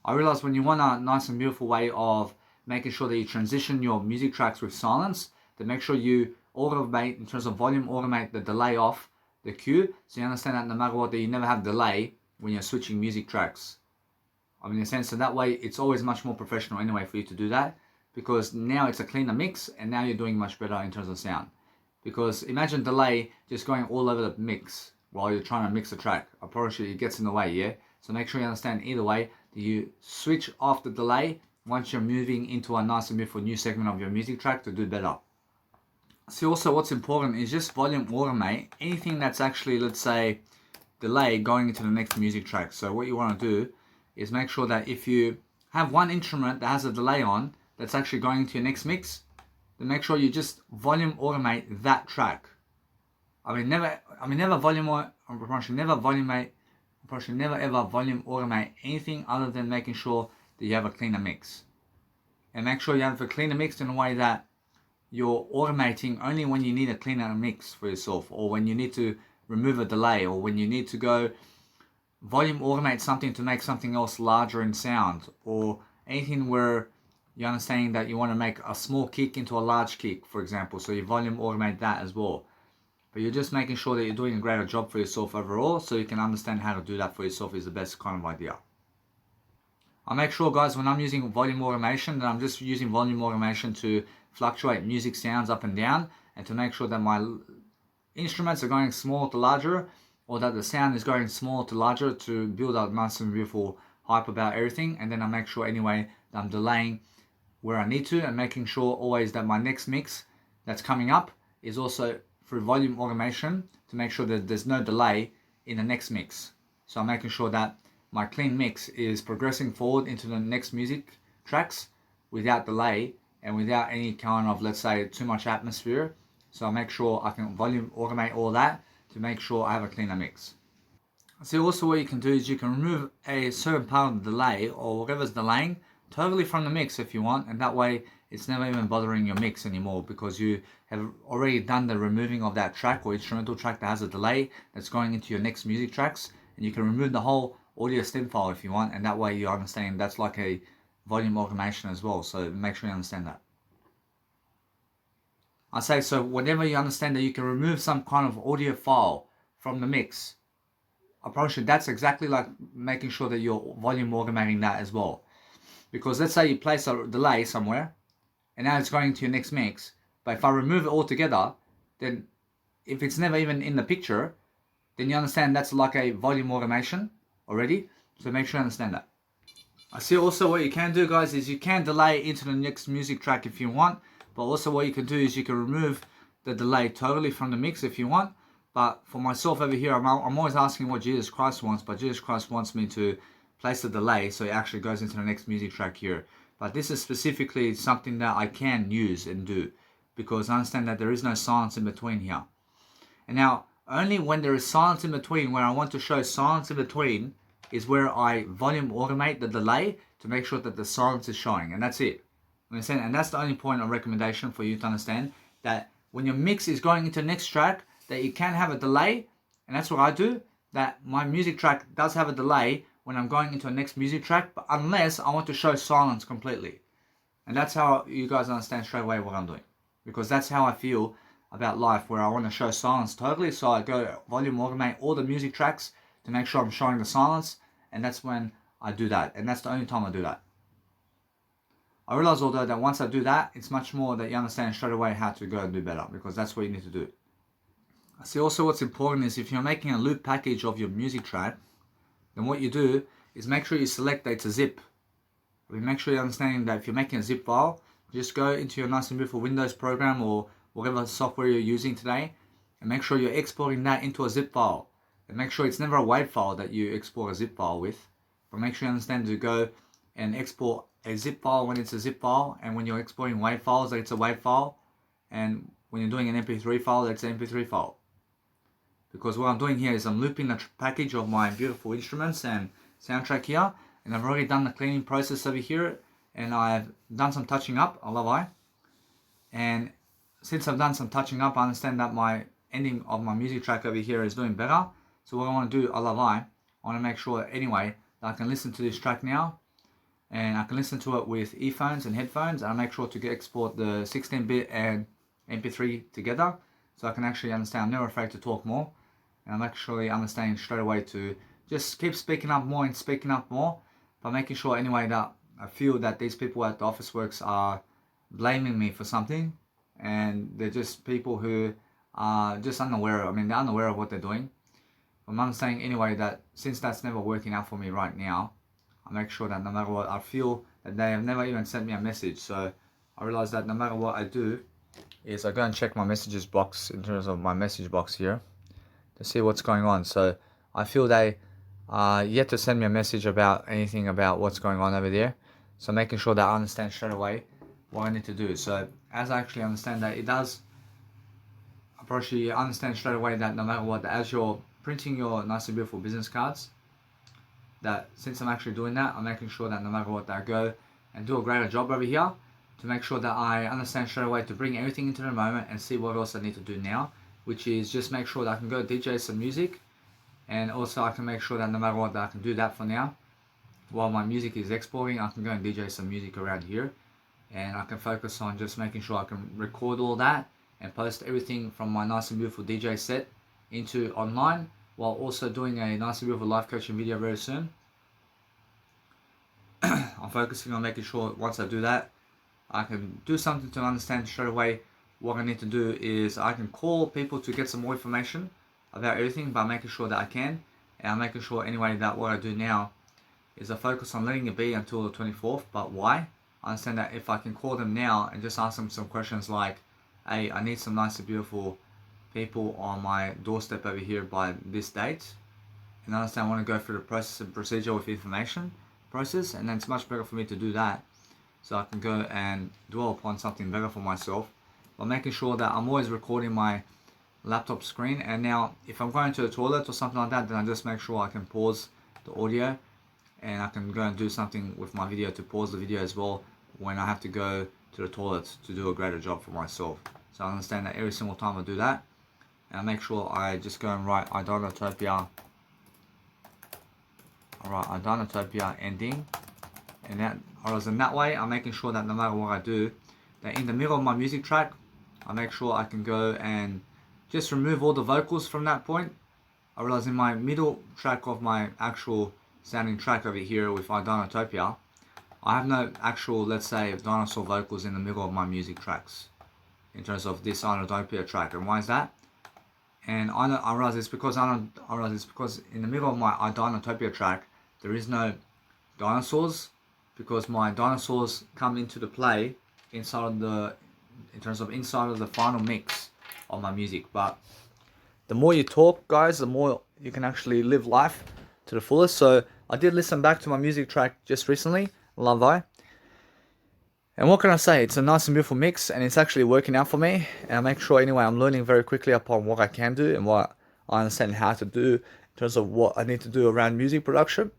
I realize when you want a nice and beautiful way of making sure that you transition your music tracks with silence, to make sure you automate in terms of volume, automate the delay off the cue, so you understand that no matter what, that you never have delay when you're switching music tracks. I mean, in a sense, so that way it's always much more professional anyway for you to do that, because now it's a cleaner mix and now you're doing much better in terms of sound. Because imagine delay just going all over the mix while you're trying to mix a track. I promise you it gets in the way, yeah? So make sure you understand either way that you switch off the delay once you're moving into a nice and beautiful new segment of your music track to do better. See, also what's important is just volume automate anything that's actually, let's say, delay going into the next music track. So what you want to do is make sure that if you have one instrument that has a delay on that's actually going into your next mix, then make sure you just volume automate that track. never ever volume automate anything other than making sure that you have a cleaner mix. And make sure you have a cleaner mix in a way that you're automating only when you need a cleaner mix for yourself, or when you need to remove a delay, or when you need to go volume automate something to make something else larger in sound, or anything where you're understanding that you want to make a small kick into a large kick, for example, so you volume automate that as well. But you're just making sure that you're doing a greater job for yourself overall, so you can understand how to do that for yourself is the best kind of idea. I make sure, guys, when I'm using volume automation, that I'm just using volume automation to fluctuate music sounds up and down, and to make sure that my instruments are going small to larger, or that the sound is going small to larger, to build up nice and beautiful hype about everything. And then I make sure anyway that I'm delaying where I need to, and making sure always that my next mix that's coming up is also through volume automation to make sure that there's no delay in the next mix. So I'm making sure that my clean mix is progressing forward into the next music tracks without delay and without any kind of, let's say, too much atmosphere. So I make sure I can volume automate all that to make sure I have a cleaner mix. So also what you can do is you can remove a certain part of the delay or whatever's delaying totally from the mix if you want, and that way it's never even bothering your mix anymore because you have already done the removing of that track or instrumental track that has a delay that's going into your next music tracks, and you can remove the whole audio stem file if you want, and that way you understand that's like a volume automation as well. So make sure you understand that. I say, so whenever you understand that you can remove some kind of audio file from the mix, I promise you that's exactly like making sure that you're volume automating that as well. Because let's say you place a delay somewhere and now it's going to your next mix, but if I remove it altogether, then if it's never even in the picture, then you understand that's like a volume automation already. So make sure you understand that. I see also what you can do, guys, is you can delay into the next music track if you want, but also what you can do is you can remove the delay totally from the mix if you want. But for myself over here, I'm always asking what Jesus Christ wants, but Jesus Christ wants me to place the delay so it actually goes into the next music track here. But this is specifically something that I can use and do because I understand that there is no silence in between here. And now, only when there is silence in between, where I want to show silence in between, is where I volume automate the delay to make sure that the silence is showing, and that's it. Understand? And that's the only point of recommendation for you to understand, that when your mix is going into the next track, that you can have a delay, and that's what I do, that my music track does have a delay when I'm going into a next music track, but unless I want to show silence completely. And that's how you guys understand straight away what I'm doing, because that's how I feel about life, where I want to show silence totally, so I go volume automate all the music tracks to make sure I'm showing the silence, and that's when I do that, and that's the only time I do that. I realize although that once I do that, it's much more that you understand straight away how to go and do better, because that's what you need to do. I see also what's important is if you're making a loop package of your music track, then what you do is make sure you select that it's a zip. Make sure you understand that if you're making a zip file, just go into your nice and beautiful Windows program or whatever software you're using today, and make sure you're exporting that into a zip file. And make sure it's never a WAV file that you export a zip file with, but make sure you understand to go and export a zip file when it's a zip file, and when you're exporting WAV files that it's a WAV file, and when you're doing an MP3 file that's an MP3 file. Because what I'm doing here is I'm looping the package of my beautiful instruments and soundtrack here, and I've already done the cleaning process over here, and I've done some touching up, and since I've done some touching up, I understand that my ending of my music track over here is doing better. So what I want to do, I want to make sure anyway that I can listen to this track now, and I can listen to it with earphones and headphones, and I make sure to export the 16-bit and MP3 together, so I can actually understand. I'm never afraid to talk more, and I'm actually understanding straight away to just keep speaking up more and speaking up more, but making sure anyway that I feel that these people at the Officeworks are blaming me for something, and they're just people who are just unaware. I mean, they're unaware of what they're doing. I'm saying anyway that since that's never working out for me right now, I make sure that no matter what, I feel that they have never even sent me a message. So I realize that no matter what I do, is I go and check my messages box in terms of my message box here to see what's going on. So I feel they are yet to send me a message about anything about what's going on over there. So making sure that I understand straight away what I need to do. So as I actually understand that, it does, I probably understand straight away that no matter what, as you're printing your nice and beautiful business cards, that since I'm actually doing that, I'm making sure that no matter what, that I go and do a greater job over here to make sure that I understand straight away to bring everything into the moment and see what else I need to do now, which is just make sure that I can go DJ some music, and also I can make sure that no matter what, that I can do that for now. While my music is exporting, I can go and DJ some music around here, and I can focus on just making sure I can record all that and post everything from my nice and beautiful DJ set into online, while also doing a nice and beautiful life coaching video very soon. I'm focusing on making sure once I do that, I can do something to understand straight away what I need to do is I can call people to get some more information about everything by making sure that I can, and I'm making sure anyway that what I do now is I focus on letting it be until the 24th. But why? I understand that if I can call them now and just ask them some questions like, hey, I need some nice and beautiful people on my doorstep over here by this date, and understand I want to go through the process and procedure with information process, and then it's much better for me to do that so I can go and dwell upon something better for myself by making sure that I'm always recording my laptop screen. And now if I'm going to the toilet or something like that, then I just make sure I can pause the audio and I can go and do something with my video to pause the video as well when I have to go to the toilet to do a greater job for myself. So I understand that every single time I do that, and I make sure I just go and write Idonotopia. Alright, Idonotopia ending, and that, or in that way, I'm making sure that no matter what I do, that in the middle of my music track, I make sure I can go and just remove all the vocals from that point. I realize in my middle track of my actual sounding track over here with Idonotopia, I have no actual, let's say, dinosaur vocals in the middle of my music tracks in terms of this Idonotopia track. And why is that? And I realize it's because in the middle of my Idonotopia track there is no dinosaurs, because my dinosaurs come into the play inside of the final mix of my music. But the more you talk, guys, the more you can actually live life to the fullest. So I did listen back to my music track just recently, Love I. And what can I say? It's a nice and beautiful mix, and it's actually working out for me. And I make sure anyway, I'm learning very quickly upon what I can do and what I understand how to do in terms of what I need to do around music production.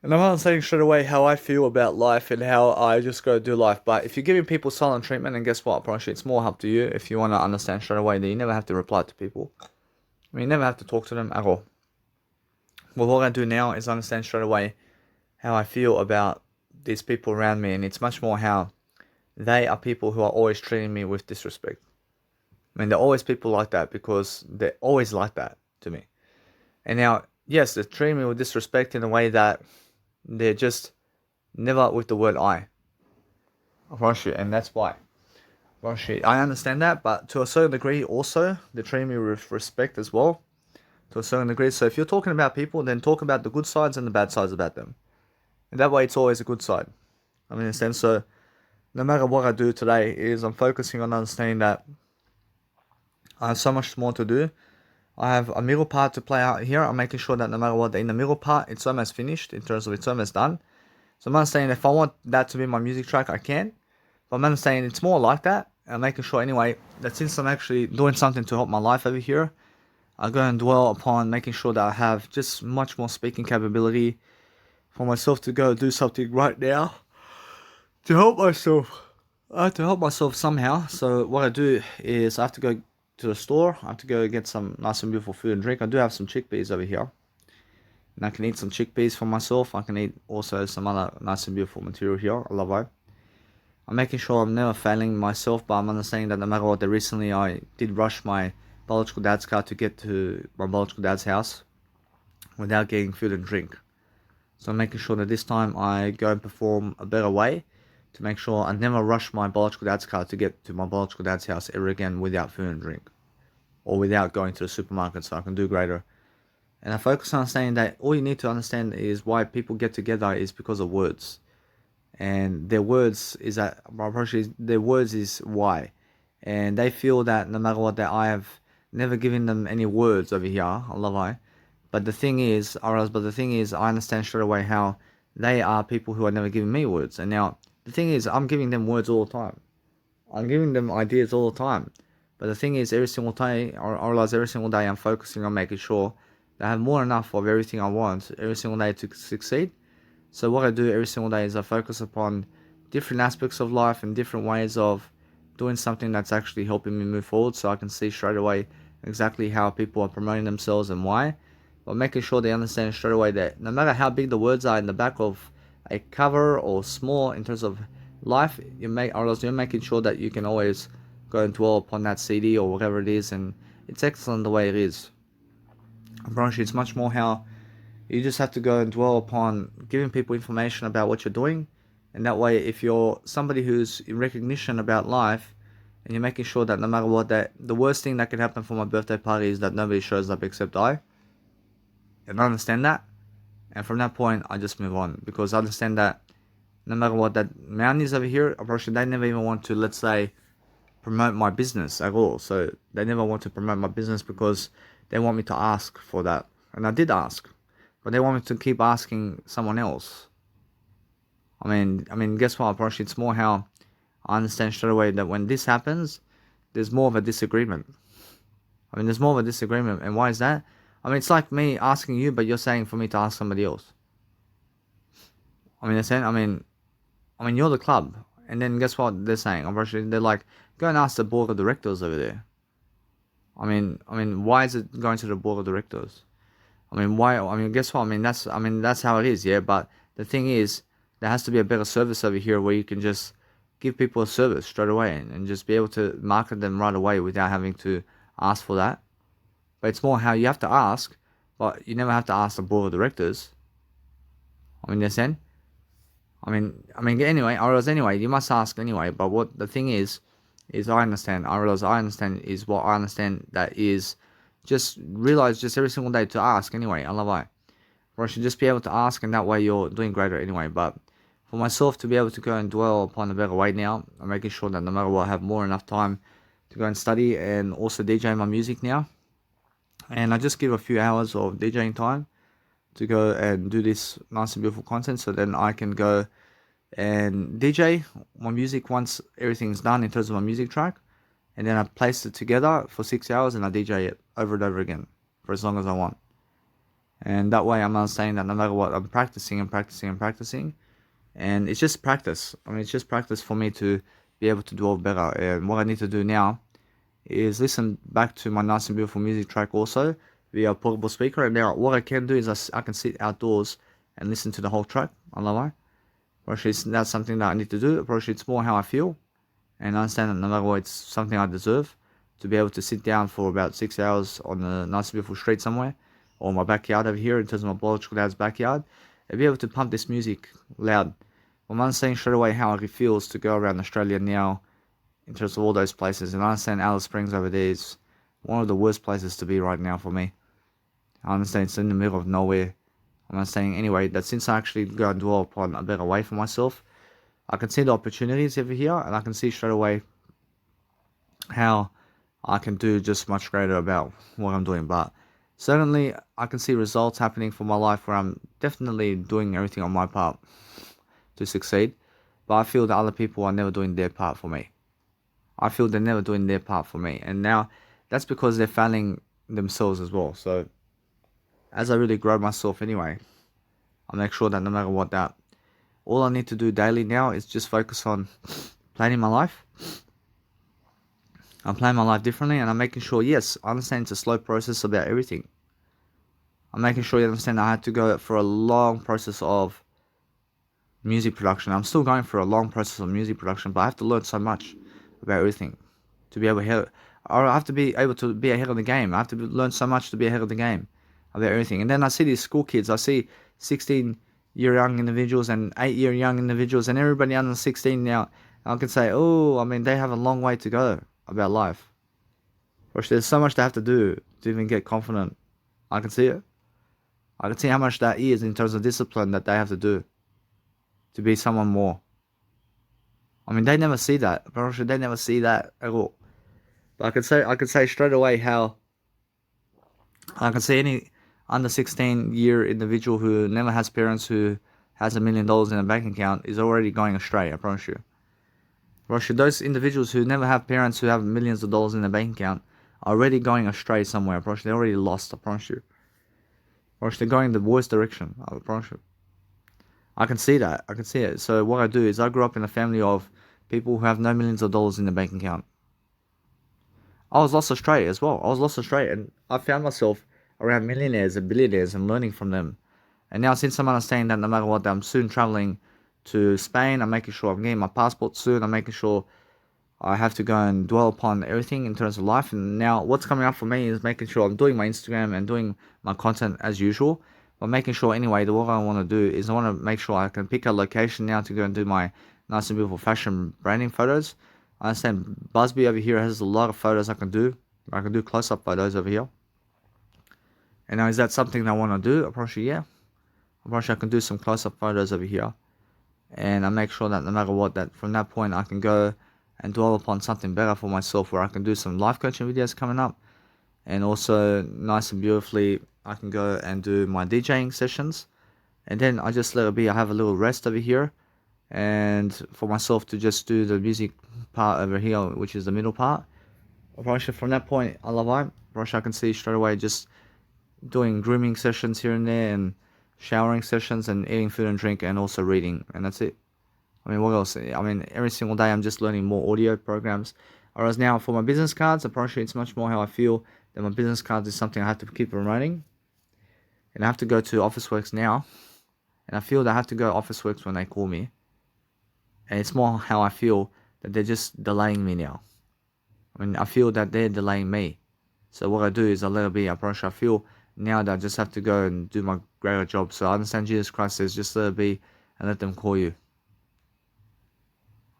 And I'm not saying straight away how I feel about life and how I just go do life. But if you're giving people silent treatment, and guess what? Probably it's more up to you if you want to understand straight away that you never have to reply to people. I mean, you never have to talk to them at all. Well, what I do now is understand straight away how I feel about these people around me, and it's much more how they are people who are always treating me with disrespect. I mean, they're always people like that because they're always like that to me. And now, yes, they're treating me with disrespect in a way that they're just never with the word I. And that's why. I understand that, but to a certain degree also, they're treating me with respect as well. To a certain degree. So if you're talking about people, then talk about the good sides and the bad sides about them. And that way it's always a good side. I mean, in a sense, so no matter what I do today is I'm focusing on understanding that I have so much more to do. I have a middle part to play out here. I'm making sure that no matter what, in the middle part, it's almost finished in terms of it's almost done. So I'm understanding if I want that to be my music track, I can. But I'm understanding it's more like that. I'm making sure anyway that since I'm actually doing something to help my life over here, I go and dwell upon making sure that I have just much more speaking capability for myself to go do something right now to help myself. I have to help myself somehow. So what I do is I have to go to the store. I have to go get some nice and beautiful food and drink. I do have some chickpeas over here, and I can eat some chickpeas for myself. I can eat also some other nice and beautiful material here. I love it. I'm making sure I'm never failing myself, but I'm understanding that no matter what, recently I did rush my biological dad's car to get to my biological dad's house without getting food and drink. So I'm making sure that this time I go and perform a better way to make sure I never rush my biological dad's car to get to my biological dad's house ever again without food and drink, or without going to the supermarket, so I can do greater. And I focus on saying that all you need to understand is why people get together is because of words. And their words is why. And they feel that no matter what, that I have never given them any words over here. I love I. But the thing is, I understand straight away how they are people who are never giving me words. And now, the thing is, I'm giving them words all the time. I'm giving them ideas all the time. But the thing is, every single day, I realize every single day I'm focusing on making sure that I have more than enough of everything I want every single day to succeed. So what I do every single day is I focus upon different aspects of life and different ways of doing something that's actually helping me move forward, so I can see straight away exactly how people are promoting themselves and why. But making sure they understand straight away that no matter how big the words are in the back of a cover or small in terms of life, you're making sure that you can always go and dwell upon that CD or whatever it is, and it's excellent the way it is. I promise you, it's much more how you just have to go and dwell upon giving people information about what you're doing, and that way if you're somebody who's in recognition about life and you're making sure that no matter what, that the worst thing that can happen for my birthday party is that nobody shows up except I, and I understand that. And from that point, I just move on, because I understand that no matter what, that Mounties over here, unfortunately, they never even want to, let's say, promote my business at all. So they never want to promote my business because they want me to ask for that. And I did ask, but they want me to keep asking someone else. I mean, guess what, approach? It's more how I understand straight away that when this happens, there's more of a disagreement. I mean, there's more of a disagreement. And why is that? I mean, it's like me asking you, but you're saying for me to ask somebody else. I mean, you're the club. And then guess what they're saying? They're like, go and ask the board of directors over there. I mean, why is it going to the board of directors? I mean, why? I mean, guess what? That's how it is, yeah. But the thing is, there has to be a better service over here where you can just give people a service straight away and just be able to market them right away without having to ask for that. But it's more how you have to ask, but you never have to ask the board of directors. I mean, understand? Anyway, I realize anyway, you must ask anyway, but what the thing is I understand is what I understand that is just realize just every single day to ask anyway, I love I. Or I should just be able to ask and that way you're doing greater anyway, but for myself to be able to go and dwell upon a better way now, I'm making sure that no matter what I have more enough time to go and study and also DJ my music now. And I just give a few hours of DJing time to go and do this nice and beautiful content so then I can go and DJ my music once everything's done in terms of my music track, and then I place it together for 6 hours and I DJ it over and over again for as long as I want. And that way I'm not saying that no matter what, I'm practicing and it's just practice. I mean, it's just practice for me to be able to do all better. And what I need to do now is listen back to my nice and beautiful music track also via a portable speaker. And now what I can do is I can sit outdoors and listen to the whole track on the line. Actually, that's something that I need to do. Approach it's more how I feel, and I understand that no matter what, it's something I deserve to be able to sit down for about 6 hours on a nice beautiful street somewhere, or my backyard over here in terms of my biological dad's backyard, and be able to pump this music loud. I'm understanding straight away how it feels to go around Australia now in terms of all those places, and I understand Alice Springs over there is one of the worst places to be right now for me. I understand it's in the middle of nowhere. I'm saying anyway that since I actually go and dwell upon a better way for myself, I can see the opportunities over here and I can see straight away how I can do just much greater about what I'm doing. But certainly I can see results happening for my life where I'm definitely doing everything on my part to succeed. But I feel that other people are never doing their part for me. And now that's because they're failing themselves as well. So as I really grow myself anyway, I make sure that no matter what, that all I need to do daily now is just focus on planning my life. I'm planning my life differently, and I'm making sure, yes, I understand it's a slow process about everything. I'm making sure you understand I had to go for a long process of music production. I'm still going for a long process of music production, but I have to learn so much about everything to be able to, I have to be able to be ahead of the game. I have to learn so much to be ahead of the game about everything. And then I see these school kids, I see 16-year young individuals and 8-year young individuals and everybody under 16 now. I can say, oh, I mean, they have a long way to go about life. Which there's so much they have to do to even get confident. I can see it. I can see how much that is in terms of discipline that they have to do to be someone more. I mean, they never see that. They never see that at all. But I could say straight away how I can see any under 16-year individual who never has parents who has $1 million in a bank account is already going astray, I promise you. Those individuals who never have parents who have millions of dollars in their bank account are already going astray somewhere, I promise you. They're already lost, I promise you. They're going the worst direction, I promise you. I can see that. I can see it. So what I do is I grew up in a family of people who have no millions of dollars in their bank account. I was lost astray as well. And I found myself around millionaires and billionaires and learning from them. And now since I'm understanding that no matter what, I'm soon traveling to Spain, I'm making sure I'm getting my passport soon, I'm making sure I have to go and dwell upon everything in terms of life. And now what's coming up for me is making sure I'm doing my Instagram and doing my content as usual. But making sure anyway that what I want to do is I want to make sure I can pick a location now to go and do my nice and beautiful fashion branding photos. I understand Busby over here has a lot of photos I can do. I can do close-up photos over here. And now is that something that I want to do? I promise you, yeah. I promise you I can do some close-up photos over here. And I make sure that no matter what, that from that point I can go and dwell upon something better for myself, where I can do some live coaching videos coming up, and also nice and beautifully I can go and do my DJing sessions, and then I just let it be. I have a little rest over here, and for myself to just do the music part over here, which is the middle part. From that point, I love it. I can see straight away just doing grooming sessions here and there, and showering sessions, and eating food and drink, and also reading, and that's it. I mean, what else? I mean, every single day I'm just learning more audio programs. Whereas now for my business cards, apparently it's much more how I feel that my business cards is something I have to keep on running, and I have to go to Officeworks now, and I feel that I have to go to Officeworks when they call me, and it's more how I feel that they're just delaying me now. I mean, I feel that they're delaying me. So what I do is I let it be. I feel now that I just have to go and do my greater job. So I understand Jesus Christ says, just let it be and let them call you.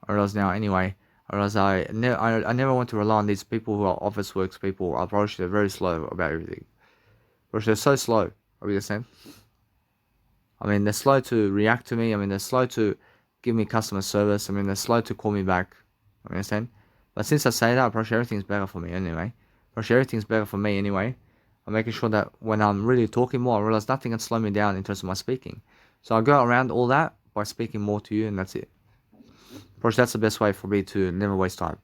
Or else now, anyway, or else I never want to rely on these people who are Officeworks people. They're very slow about everything. They're so slow. Are you understand? I mean, they're slow to react to me. I mean, they're slow to give me customer service. I mean, they're slow to call me back. You understand? But since I say that, probably everything's better for me anyway. I'm making sure that when I'm really talking more, I realize nothing can slow me down in terms of my speaking. So I go around all that by speaking more to you, and that's it. Probably that's the best way for me to never waste time.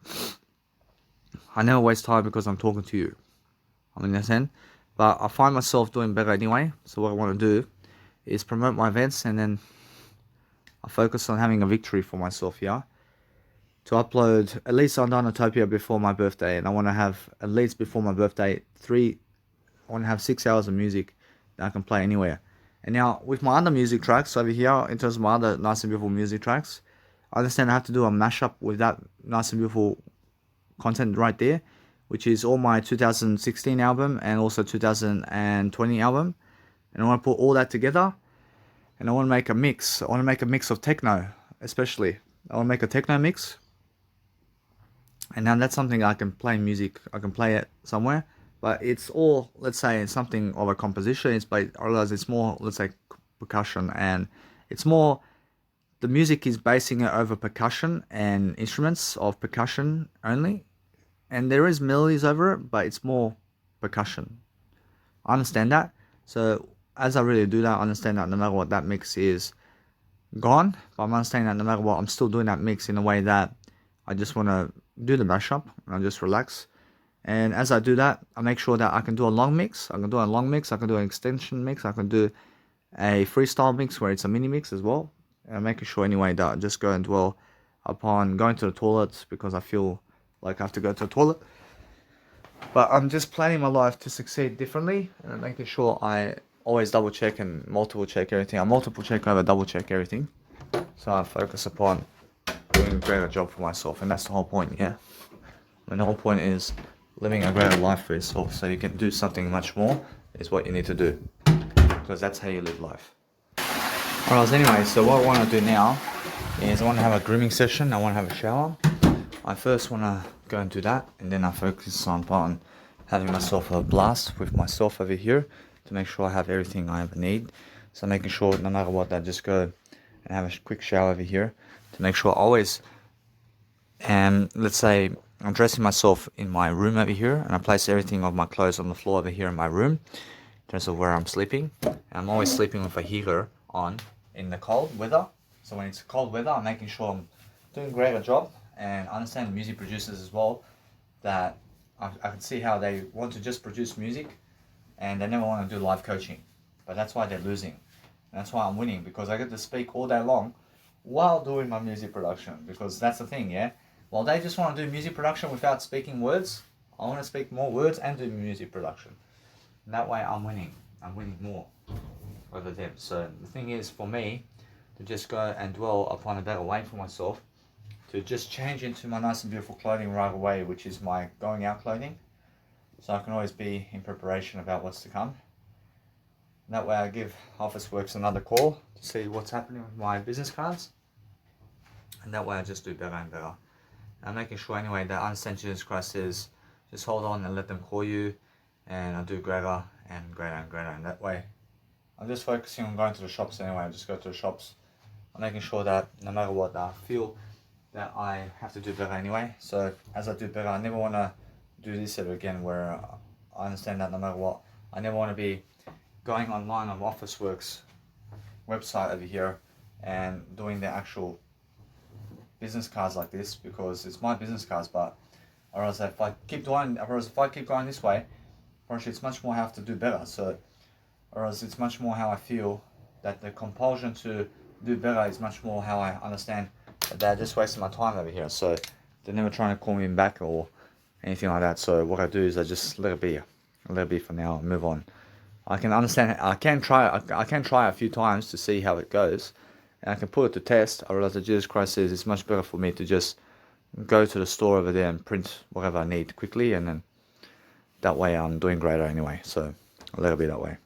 I never waste time because I'm talking to you. I mean, understand? But I find myself doing better anyway. So what I want to do is promote my events, and then I focus on having a victory for myself here. To upload at least on Dinotopia before my birthday, and I want to have at least before my birthday I want to have 6 hours of music that I can play anywhere. And now with my other music tracks over here, in terms of my other nice and beautiful music tracks, I understand I have to do a mashup with that nice and beautiful content right there, which is all my 2016 album and also 2020 album, and I want to put all that together, and I want to make a mix. I want to make a mix of techno, especially. I want to make a techno mix. And now that's something I can play music. I can play it somewhere, but it's all, let's say, something of a composition. I realize it's more, let's say, percussion, and it's more, the music is basing it over percussion and instruments of percussion only, and there is melodies over it, but it's more percussion. I understand that. So as I really do that, I understand that no matter what, that mix is gone, but I'm understanding that no matter what, I'm still doing that mix in a way that I just want to do the mashup, and I just relax. And as I do that, I make sure that I can do a long mix. I can do an extension mix. I can do a freestyle mix where it's a mini mix as well. And I'm making sure anyway that I just go and dwell upon going to the toilet because I feel like I have to go to the toilet. But I'm just planning my life to succeed differently, and I'm making sure I always double check and multiple check everything. I multiple check over double check everything. So I focus upon doing a greater job for myself, and that's the whole point, yeah? And the whole point is living a greater life for yourself, so you can do something much more is what you need to do, because that's how you live life. Alright, anyway, so what I want to do now is I want to have a grooming session. I want to have a shower. I first want to go and do that, and then I focus on having myself a blast with myself over here to make sure I have everything I ever need. So making sure no matter what, I just go and have a quick shower over here to make sure I always, let's say I'm dressing myself in my room over here, and I place everything of my clothes on the floor over here in my room in terms of where I'm sleeping. And I'm always sleeping with a heater on in the cold weather. So when it's cold weather, I'm making sure I'm doing a greater job. And I understand music producers as well, that I can see how they want to just produce music and they never want to do live coaching. But that's why they're losing. And that's why I'm winning, because I get to speak all day long while doing my music production. Because that's the thing, yeah? While they just want to do music production without speaking words, I want to speak more words and do music production. And that way I'm winning. I'm winning more over them. So the thing is, for me, to just go and dwell upon a better way for myself, to just change into my nice and beautiful clothing right away, which is my going out clothing. So I can always be in preparation about what's to come. And that way I give Officeworks another call to see what's happening with my business cards. And that way I just do better and better. I'm making sure anyway that I understand Jesus Christ says, just hold on and let them call you, and I'll do greater and greater and greater. And that way, I'm just focusing on going to the shops anyway. I just go to the shops. I'm making sure that no matter what, I feel that I have to do better anyway. So as I do better, I never want to do this ever again, where I understand that no matter what, I never want to be going online on Officeworks website over here and doing the actual business cards like this, because it's my business cards. But whereas if I keep going this way, actually it's much more how I have to do better. So whereas it's much more how I feel that the compulsion to do better is much more how I understand that they're just wasting my time over here. So they're never trying to call me back or anything like that. So what I do is I just let it be for now and move on. I can understand. I can try a few times to see how it goes, and I can put it to test. I realize that Jesus Christ says it's much better for me to just go to the store over there and print whatever I need quickly, and then that way I'm doing greater anyway. So I'll let it be that way.